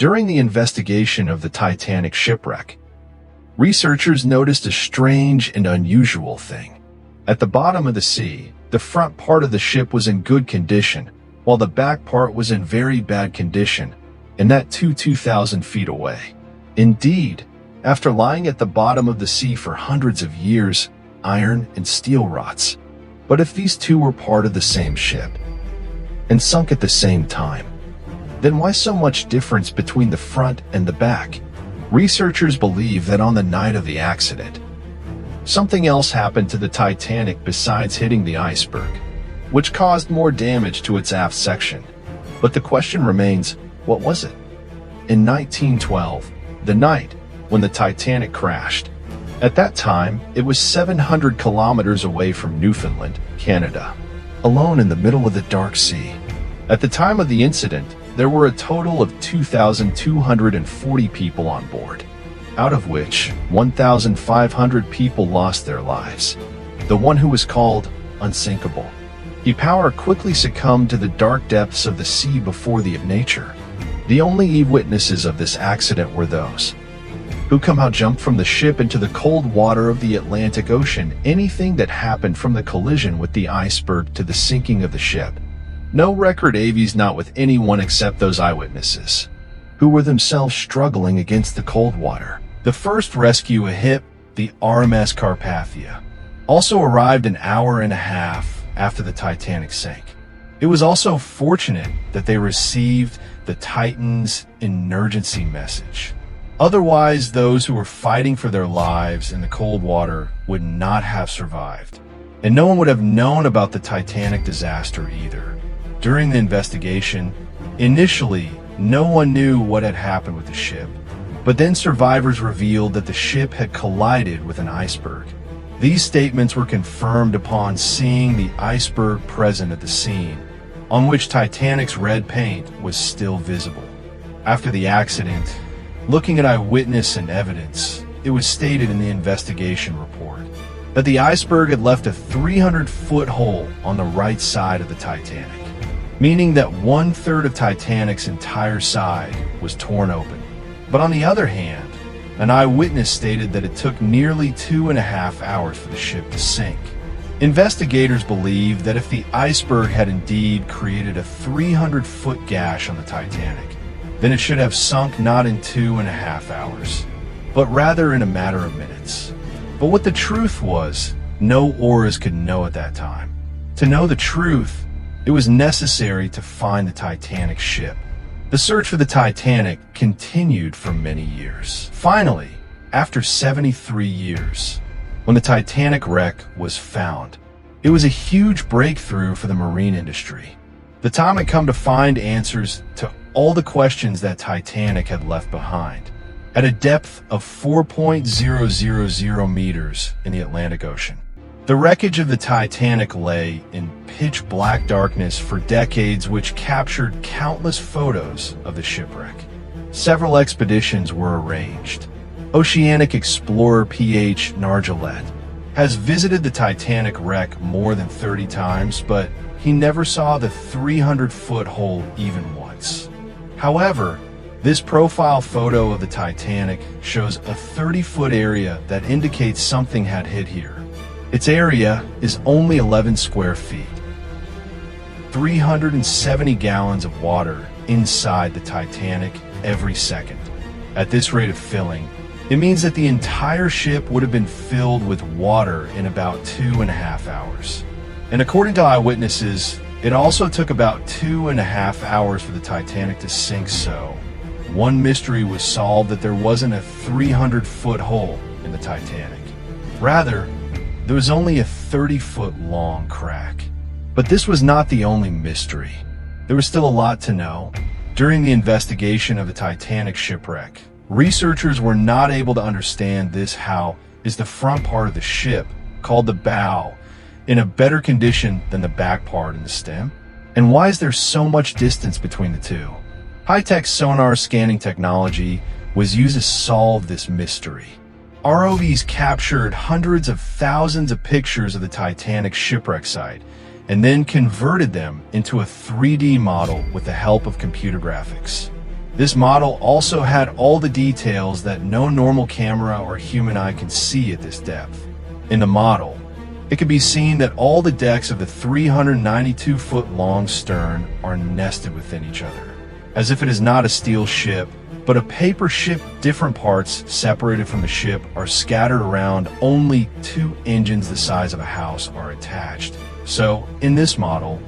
During the investigation of the Titanic shipwreck, researchers noticed a strange and unusual thing. At the bottom of the sea, the front part of the ship was in good condition, while the back part was in very bad condition, and that too 2,000 feet away. Indeed, after lying at the bottom of the sea for hundreds of years, iron and steel rots. But if these two were part of the same ship, and sunk at the same time, then why so much difference between the front and the back? Researchers believe that on the night of the accident, something else happened to the Titanic besides hitting the iceberg, which caused more damage to its aft section. But the question remains, what was it? In 1912, the night when the Titanic crashed, at that time, it was 700 kilometers away from Newfoundland, Canada, alone in the middle of the dark sea. At the time of the incident, there were a total of 2,240 people on board, out of which 1,500 people lost their lives. The one who was called Unsinkable. Power quickly succumbed to the dark depths of the sea before the of nature. The only witnesses of this accident were those who somehow jumped from the ship into the cold water of the Atlantic Ocean. Anything that happened from the collision with the iceberg to the sinking of the ship. No record avies, not with anyone except those eyewitnesses, who were themselves struggling against the cold water. The first rescue ship, the RMS Carpathia, also arrived an hour and a half after the Titanic sank. It was also fortunate that they received the Titan's emergency message. Otherwise, those who were fighting for their lives in the cold water would not have survived. And no one would have known about the Titanic disaster either. During the investigation, initially, no one knew what had happened with the ship. But then survivors revealed that the ship had collided with an iceberg. These statements were confirmed upon seeing the iceberg present at the scene, on which Titanic's red paint was still visible. After the accident, looking at eyewitness and evidence, it was stated in the investigation report that the iceberg had left a 300-foot hole on the right side of the Titanic, meaning that 1/3 of Titanic's entire side was torn open. But on the other hand, an eyewitness stated that it took nearly 2.5 hours for the ship to sink. Investigators believe that if the iceberg had indeed created a 300-foot gash on the Titanic, then it should have sunk not in 2.5 hours, but rather in a matter of minutes. But what the truth was, no oars could know at that time. To know the truth, it was necessary to find the Titanic ship. The search for the Titanic continued for many years. Finally, after 73 years, when the Titanic wreck was found, it was a huge breakthrough for the marine industry. The time had come to find answers to all the questions that Titanic had left behind. At a depth of 4.000 meters in the Atlantic Ocean, the wreckage of the Titanic lay in pitch black darkness for decades, which captured countless photos of the shipwreck. Several expeditions were arranged. Oceanic explorer P.H. Nargeolet has visited the Titanic wreck more than 30 times, but he never saw the 300-foot hole even once. However, this profile photo of the Titanic shows a 30-foot area that indicates something had hit here. Its area is only 11 square feet. 370 gallons of water inside the Titanic every second. At this rate of filling, it means that the entire ship would have been filled with water in about 2.5 hours. And according to eyewitnesses, it also took about 2.5 hours for the Titanic to sink, so one mystery was solved, that there wasn't a 300-foot hole in the Titanic. Rather, there was only a 30-foot long crack. But this was not the only mystery. There was still a lot to know. During the investigation of the Titanic shipwreck, researchers were not able to understand this. How is the front part of the ship, called the bow, in a better condition than the back part and the stem? And why is there so much distance between the two? High-tech sonar scanning technology was used to solve this mystery. ROVs captured hundreds of thousands of pictures of the Titanic shipwreck site and then converted them into a 3D model with the help of computer graphics. This model also had all the details that no normal camera or human eye can see at this depth. In the model, it can be seen that all the decks of the 392-foot-long stern are nested within each other, as if it is not a steel ship, but a paper ship. Different parts separated from the ship are scattered around. Only 2 engines the size of a house are attached. So, in this model,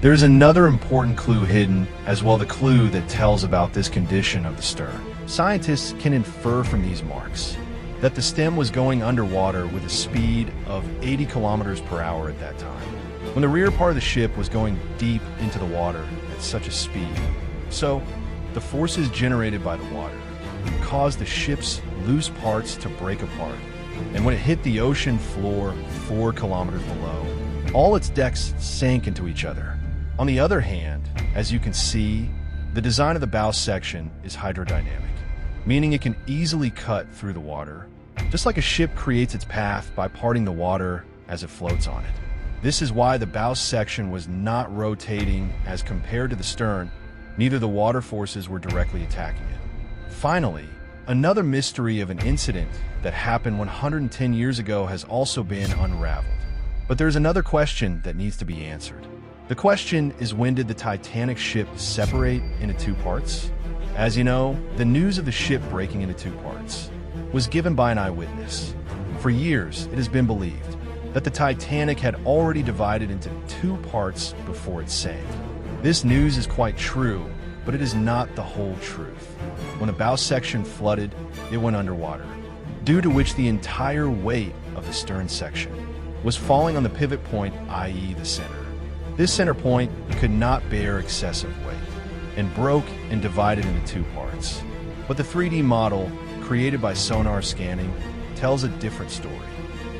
there's another important clue hidden, as well the clue that tells about this condition of the stern. Scientists can infer from these marks that the stem was going underwater with a speed of 80 kilometers per hour at that time, when the rear part of the ship was going deep into the water at such a speed. So, the forces generated by the water caused the ship's loose parts to break apart, and when it hit the ocean floor 4 kilometers below, all its decks sank into each other. On the other hand, as you can see, the design of the bow section is hydrodynamic, meaning it can easily cut through the water, just like a ship creates its path by parting the water as it floats on it. This is why the bow section was not rotating as compared to the stern. Neither the water forces were directly attacking it. Finally, another mystery of an incident that happened 110 years ago has also been unraveled. But there's another question that needs to be answered. The question is, when did the Titanic ship separate into 2 parts? As you know, the news of the ship breaking into 2 parts was given by an eyewitness. For years, it has been believed that the Titanic had already divided into 2 parts before it sank. This news is quite true, but it is not the whole truth. When the bow section flooded, it went underwater, due to which the entire weight of the stern section was falling on the pivot point, i.e. the center. This center point could not bear excessive weight, and broke and divided into 2 parts. But the 3D model, created by sonar scanning, tells a different story.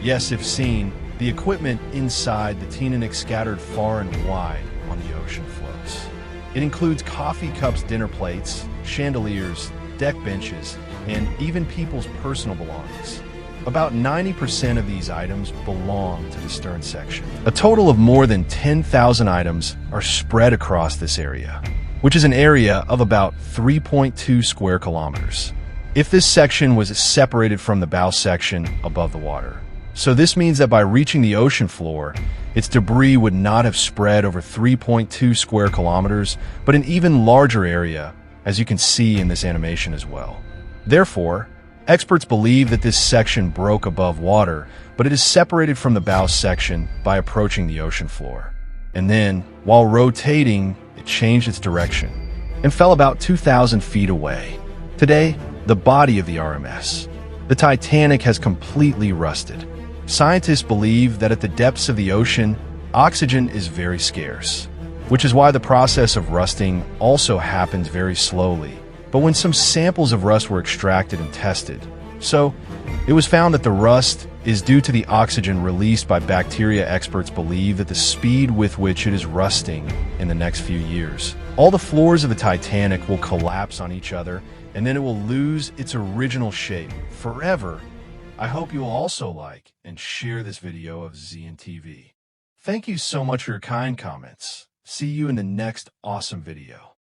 Yes, if seen, the equipment inside the Titanic scattered far and wide on the ocean floats. It includes coffee cups, dinner plates, chandeliers, deck benches, and even people's personal belongings. About 90% of these items belong to the stern section. A total of more than 10,000 items are spread across this area, which is an area of about 3.2 square kilometers, if this section was separated from the bow section above the water. So this means that by reaching the ocean floor, its debris would not have spread over 3.2 square kilometers, but an even larger area, as you can see in this animation as well. Therefore, experts believe that this section broke above water, but it is separated from the bow section by approaching the ocean floor. And then, while rotating, it changed its direction and fell about 2,000 feet away. Today, the body of the RMS, the Titanic, has completely rusted. Scientists believe that at the depths of the ocean, oxygen is very scarce, which is why the process of rusting also happens very slowly. But when some samples of rust were extracted and tested, so it was found that the rust is due to the oxygen released by bacteria. Experts believe that the speed with which it is rusting in the next few years, all the floors of the Titanic will collapse on each other, and then it will lose its original shape forever. I hope you will also like and share this video of ZNTV. Thank you so much for your kind comments. See you in the next awesome video.